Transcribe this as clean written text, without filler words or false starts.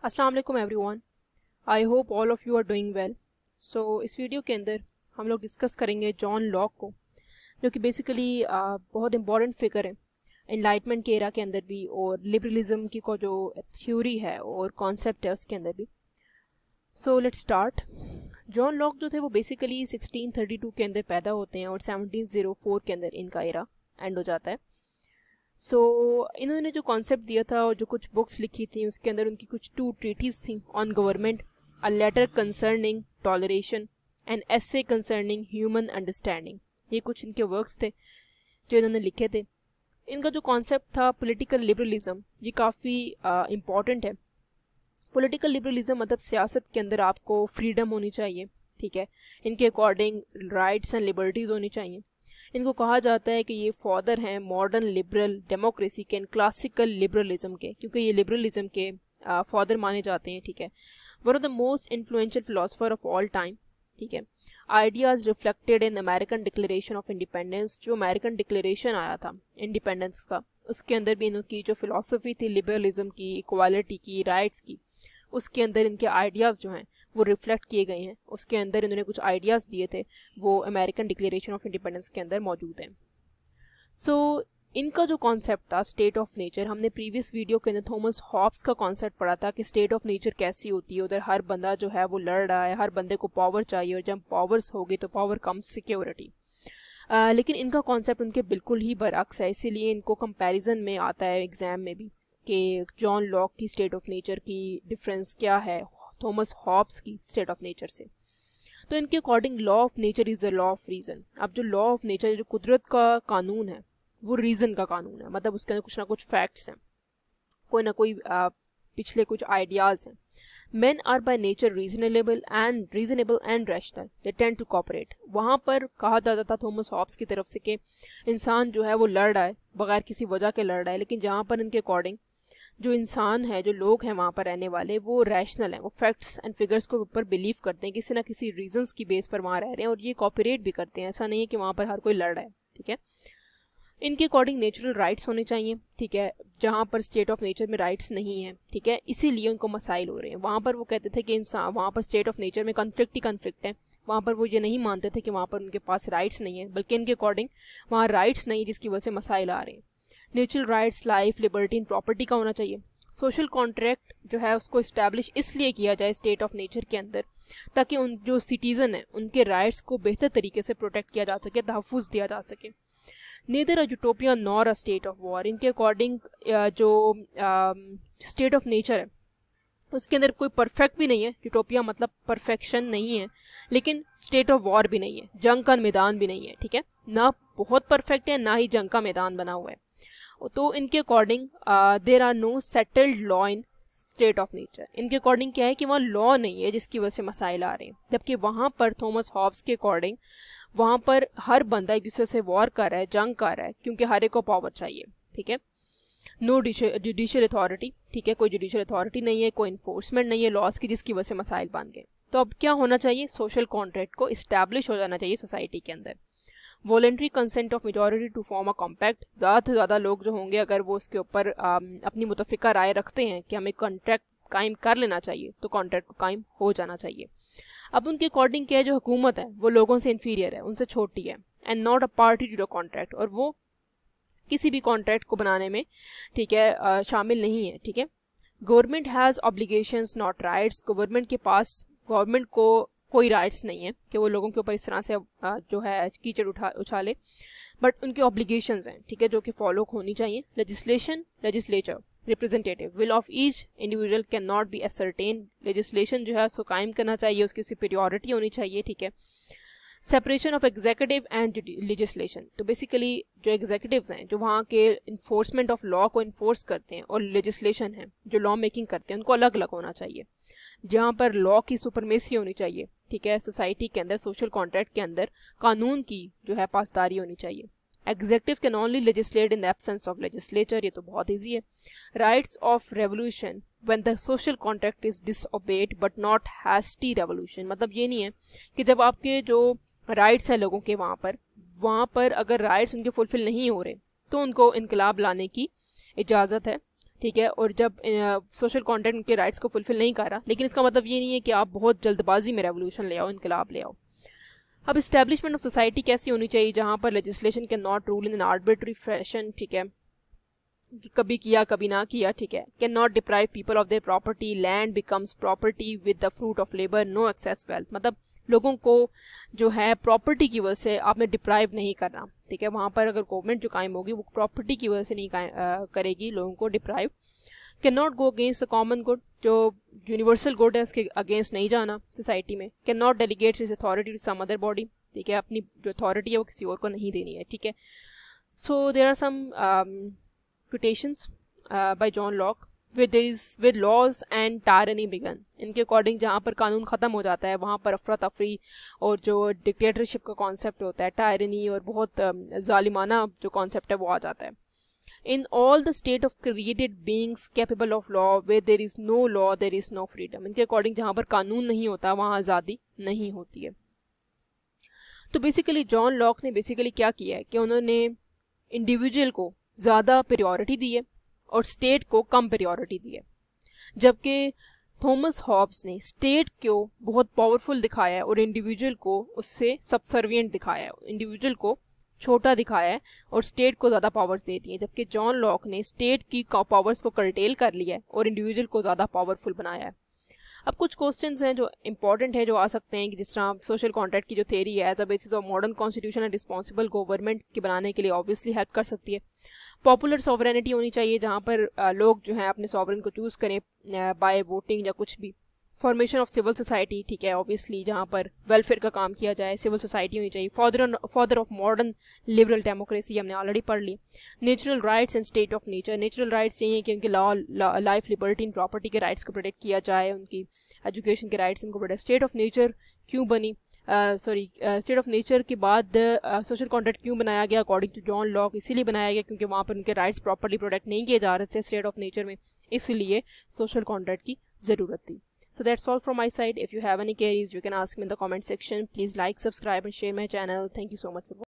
अस्सलाम वालेकुम everyone. I hope all of you are doing well. So इस video के अंदर हम लोग डिस्कस करेंगे जॉन लॉक को, जो कि बेसिकली बहुत इंपॉर्टेंट फिगर है एनलाइटमेंट के एरा के अंदर भी, और लिबरलिज्म की को जो थ्योरी है और कॉन्सेप्ट है उसके अंदर भी। So let's start. John Locke जो थे वो बेसिकली 1632 के अंदर पैदा होते हैं और 1704 के अंदर इनका एरा एंड हो जाता है। इन्होंने जो कॉन्सेप्ट दिया था और जो कुछ बुक्स लिखी थी उसके अंदर उनकी कुछ 2 ट्रीटीज थी on government, a letter concerning toleration and essay concerning human understanding. ये कुछ इनके वर्क्स थे जो इन्होंने लिखे थे। इनका जो कॉन्सेप्ट था पॉलिटिकल लिबरलिज्म, ये काफ़ी इम्पॉर्टेंट है। पॉलिटिकल लिबरलिज्म मतलब सियासत के अंदर आपको फ्रीडम होनी चाहिए, ठीक है। इनके अकॉर्डिंग राइट्स एंड लिबर्टीज़ होनी चाहिए। इनको कहा जाता है कि ये फादर हैं मॉडर्न लिबरल डेमोक्रेसी के एंड क्लासिकल लिबरलिज्म के, क्योंकि ये लिबरलिज्म के फादर माने जाते हैं, ठीक है। One of the most influential philosopher of all time, ठीक है। Ideas reflected in American declaration of independence, जो अमेरिकन डिक्लेरेशन आया था इंडिपेंडेंस का, उसके अंदर भी इनकी जो फिलोसफी थी लिबरलिज्म की, इक्वालिटी की, राइट्स की, उसके अंदर इनके आइडियाज़ जो हैं वो रिफ्लेक्ट किए गए हैं। उसके अंदर इन्होंने कुछ आइडियाज़ दिए थे, वो अमेरिकन डिक्लेरेशन ऑफ इंडिपेंडेंस के अंदर मौजूद हैं। इनका जो कॉन्सेप्ट था स्टेट ऑफ नेचर, हमने प्रीवियस वीडियो के अंदर थॉमस हॉब्स का कॉन्सेप्ट पढ़ा था कि स्टेट ऑफ नेचर कैसी होती है। उधर हर बंदा जो है वो लड़ रहा है, हर बंदे को पावर चाहिए, और जब पावर्स होगी तो पावर कम्स सिक्योरिटी। लेकिन इनका कॉन्सेप्ट उनके बिल्कुल ही बरअक्स है, इसीलिए इनको कंपैरिजन में आता है एग्जाम में भी कि जॉन लॉक की स्टेट ऑफ नेचर की डिफरेंस क्या है थॉमस हॉब्स की स्टेट ऑफ नेचर से। तो इनके according law of nature is the law of reason. अब जो लॉ ऑफ नेचर, जो कुदरत का कानून है, वो रीज़न का कानून है, मतलब उसके अंदर कुछ ना कुछ फैक्ट्स हैं, कोई ना कोई पिछले कुछ आइडियाज़ हैं। Men are by nature reasonable and rational. They tend to cooperate. वहाँ पर कहा जाता था थॉमस हॉब्स की तरफ से कि इंसान जो है वो लड़ रहा है बगैर किसी वजह के लड़ रहा है, लेकिन जहाँ पर इनके अकॉर्डिंग जो इंसान है, जो लोग हैं वहाँ पर रहने वाले, वो रैशनल हैं, वो फैक्ट्स एंड फिगर्स को ऊपर बिलीव करते हैं, किसी ना किसी रीजंस की बेस पर वहाँ रह रहे हैं, और ये कॉपरेट भी करते हैं। ऐसा नहीं है कि वहाँ पर हर कोई लड़ रहा है, ठीक है। इनके अकॉर्डिंग नेचुरल राइट्स होने चाहिए, ठीक है, जहाँ पर स्टेट ऑफ नेचर में राइट्स नहीं है, ठीक है, इसीलिए उनको मसाइल हो रहे हैं। वहाँ पर वो कहते थे कि इंसान, वहाँ पर स्टेट ऑफ नेचर में कन्फ्लिक्ट ही कन्फ्लिक्ट है, वहाँ पर वो ये नहीं मानते थे कि वहाँ पर उनके पास राइट्स नहीं है, बल्कि इनके अकॉर्डिंग वहाँ राइट्स नहीं, जिसकी वजह से मसाइल आ रहे हैं। Natural rights, life, liberty and property का होना चाहिए। सोशल कॉन्ट्रैक्ट जो है उसको इस्टेब्लिश इसलिए किया जाए स्टेट ऑफ नेचर के अंदर, ताकि उन जो सिटीज़न है उनके राइट्स को बेहतर तरीके से प्रोटेक्ट किया जा सके, तहफ़्फ़ुज़ दिया जा सके। Neither a utopia nor a state of war. इनके अकॉर्डिंग जो स्टेट ऑफ नेचर है उसके अंदर कोई परफेक्ट भी नहीं है, यूटोपिया मतलब परफेक्शन नहीं है, लेकिन स्टेट ऑफ वॉर भी नहीं है, जंग का मैदान भी नहीं है, ठीक है, ना बहुत परफेक्ट है ना ही जंग का मैदान बना हुआ है। तो इनके according there are no settled law in state of nature. इनके अकॉर्डिंग क्या है कि वहाँ लॉ नहीं है, जिसकी वजह से मसाइल आ रहे हैं, जबकि वहाँ पर थॉमस हॉब्स के अकॉर्डिंग वहाँ पर हर बंदा एक दूसरे से वॉर कर रहा है, जंग कर रहा है, क्योंकि हर एक को पावर चाहिए, ठीक है। नो जुडिशियल अथॉरिटी, ठीक है, कोई जुडिशियल अथॉरिटी नहीं है, कोई इन्फोर्समेंट नहीं है लॉज की, जिसकी वजह से मसाइल बन गए। तो अब क्या होना चाहिए, सोशल कॉन्ट्रैक्ट को इस्टेब्लिश हो जाना चाहिए सोसाइटी के अंदर। Voluntary consent of majority to form a compact, ज़्यादा से ज़्यादा लोग जो होंगे अगर वो उसके ऊपर अपनी मुतफ़िका राय रखते हैं कि हमें कॉन्ट्रैक्ट कायम कर लेना चाहिए, तो कॉन्ट्रैक्ट कायम हो जाना चाहिए। अब उनके अकॉर्डिंग क्या है, जो हुकूमत है वो लोगों से इन्फीरियर है, उनसे छोटी है, and not a party to the contract, और वो किसी भी कॉन्ट्रैक्ट को बनाने में, ठीक है, शामिल नहीं है, ठीक है। Government has obligations not rights. Government को कोई राइट्स नहीं है कि वो लोगों के ऊपर इस तरह से जो है कीचड़ उछाले, बट उनके ऑब्लिगेशंस हैं, ठीक है, जो कि फॉलो होनी चाहिए। Legislature representative will of each individual can not be ascertain. Legislation जो है उसको कायम करना चाहिए, उसकी सुपीरियॉरिटी होनी चाहिए, ठीक है। Separation of executive and legislation, तो बेसिकली जो एग्जीक्यूटिव्स हैं जो वहाँ के इन्फोर्समेंट ऑफ लॉ को इन्फोर्स करते हैं, और लेजिस्लेशन है जो लॉ मेकिंग करते हैं, उनको अलग अलग होना चाहिए, जहाँ पर लॉ की सुपरमेसी होनी चाहिए, ठीक है, सोसाइटी के अंदर, सोशल कॉन्ट्रैक्ट के अंदर कानून की जो है पासदारी होनी चाहिए। Executive can only legislate in the absence of legislature, ये तो बहुत ईजी है। Rights of revolution when the social contract is disobeyed but not hasty revolution, मतलब ये नहीं है कि जब आपके जो राइट्स हैं लोगों के वहाँ पर अगर राइट्स उनके फुलफिल नहीं हो रहे तो उनको इनकलाब लाने की इजाज़त है, ठीक है, और जब सोशल कॉन्ट्रैक्ट उनके राइट्स को फुलफिल नहीं कर रहा, लेकिन इसका मतलब ये नहीं है कि आप बहुत जल्दबाजी में रेवोल्यूशन ले आओ, इनकलाब ले आओ। अब इस्टेब्लिशमेंट ऑफ सोसाइटी कैसी होनी चाहिए, जहाँ पर legislation can not rule in an arbitrary fashion, ठीक है, कभी किया कभी ना किया, ठीक है, can not deprive people of their property, land becomes property with the fruit of labour, no excess wealth, मतलब लोगों को जो है प्रॉपर्टी की वजह से आपने डिप्राइव नहीं करना, ठीक है, वहाँ पर अगर गवर्नमेंट जो कायम होगी वो प्रॉपर्टी की वजह से नहीं करेगी लोगों को deprive. Can not go against the common good, जो यूनिवर्सल गुड है उसके अगेंस्ट नहीं जाना सोसाइटी में। Can not delegate his authority to some other body, ठीक है, अपनी जो अथॉरिटी है वो किसी और को नहीं देनी है, ठीक है। So there are some quotations by John Locke, with laws and tyranny begun, इनके अकॉर्डिंग जहाँ पर कानून ख़त्म हो जाता है वहाँ पर अफरा तफरी और जो डिक्टेटरशिप का कॉन्सेप्ट होता है, टायरनी और बहुत जालिमाना जो कॉन्सेप्ट है वो आ जाता है। In all the state of created beings capable of law where there is no law there is no freedom, इनके अकॉर्डिंग जहाँ पर कानून नहीं होता वहाँ आज़ादी नहीं होती है। तो बेसिकली जॉन लॉक ने बेसिकली क्या किया है कि उन्होंने इंडिविजुअल को ज़्यादा प्रायोरिटी दी है और स्टेट को कम प्रायोरिटी दी है, जबकि थॉमस हॉब्स ने स्टेट को बहुत पावरफुल दिखाया है और इंडिविजुअल को उससे सबसर्विएंट दिखाया है, इंडिविजुअल को छोटा दिखाया है और स्टेट को ज़्यादा पावर्स दे दी है, जबकि जॉन लॉक ने स्टेट की पावर्स को कर्टेल कर लिया है और इंडिविजुअल को ज़्यादा पावरफुल बनाया है। अब कुछ क्वेश्चंस हैं जो इंपॉर्टेंट है जो आ सकते हैं कि जिस तरह सोशल कॉन्ट्रैक्ट की जो थ्योरी है as a basis of modern constitution and responsible government के बनाने के लिए ऑब्वियसली हेल्प कर सकती है। पॉपुलर सॉवरेनिटी होनी चाहिए जहाँ पर लोग जो हैं अपने सॉवरेन को चूज़ करें बाय वोटिंग या कुछ भी। फॉर्मेशन ऑफ सिविल सोसाइटी, ठीक है, ऑब्वियसली जहाँ पर वेलफेयर का काम किया जाए, सिविल सोसाइटी होनी चाहिए। Father of modern liberal democracy हमने ऑलरेडी पढ़ ली। Natural rights and state of nature, natural rights यही है कि उनके law life liberty and property के राइट्स को प्रोटेक्ट किया जाए, उनकी एजुकेशन के राइट्स उनको प्रोटेक्ट। स्टेट ऑफ नेचर क्यों बनी, स्टेट ऑफ नेचर के बाद सोशल कॉन्ट्रैक्ट क्यों बनाया गया अकॉर्डिंग टू जॉन लॉक, इसीलिए बनाया गया क्योंकि वहाँ पर उनके राइट्स प्रॉपर्ली प्रोटेक्ट नहीं किए जा रहे थे स्टेट ऑफ नेचर में, इसलिए सोशल कॉन्ट्रैक्ट की ज़रूरत थी। So that's all from my side. If you have any queries, you can ask me in the comment section. Please like, subscribe and share my channel. Thank you so much for watching.